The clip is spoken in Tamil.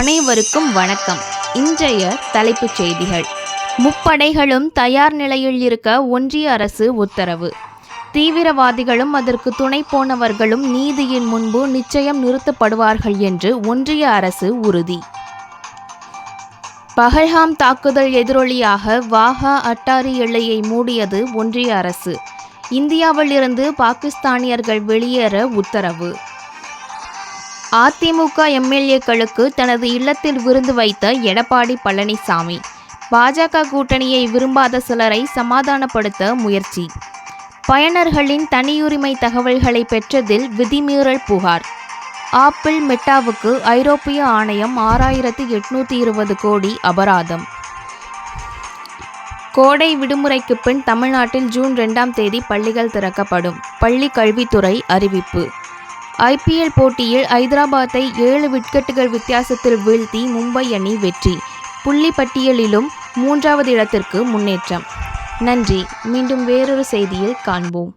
அனைவருக்கும் வணக்கம். இன்றைய தலைப்புச் செய்திகள். முப்படைகளும் தயார் நிலையில் இருக்க ஒன்றிய அரசு உத்தரவு. தீவிரவாதிகளும் அதற்கு துணை போனவர்களும் நீதியின் முன்பு நிச்சயம் நிறுத்தப்படுவார்கள் என்று ஒன்றிய அரசு உறுதி. பஹல்காம் தாக்குதல் எதிரொலியாக வாகா அட்டாரி எல்லையை மூடியது ஒன்றிய அரசு. இந்தியாவில் இருந்து பாகிஸ்தானியர்கள் வெளியேற உத்தரவு. அதிமுக எம்எல்ஏக்களுக்கு தனது இல்லத்தில் விருந்து வைத்த எடப்பாடி பழனிசாமி. பாஜக கூட்டணியை விரும்பாத சிலரை சமாதானப்படுத்த முயற்சி. பயனர்களின் தனியுரிமை தகவல்களை பெற்றதில் விதிமீறல் புகார். ஆப்பிள் மெட்டாவுக்கு ஐரோப்பிய ஆணையம் 6820 கோடி அபராதம். கோடை விடுமுறைக்கு பின் தமிழ்நாட்டில் ஜூன் 2ஆம் தேதி பள்ளிகள் திறக்கப்படும். பள்ளி கல்வித்துறை அறிவிப்பு. ஐபிஎல் போட்டியில் ஐதராபாத்தை 7 விக்கெட்டுகள் வித்தியாசத்தில் வீழ்த்தி மும்பை அணி வெற்றி. புள்ளி பட்டியலிலும் 3வது இடத்திற்கு முன்னேற்றம். நன்றி. மீண்டும் வேறொரு செய்தியில் காண்போம்.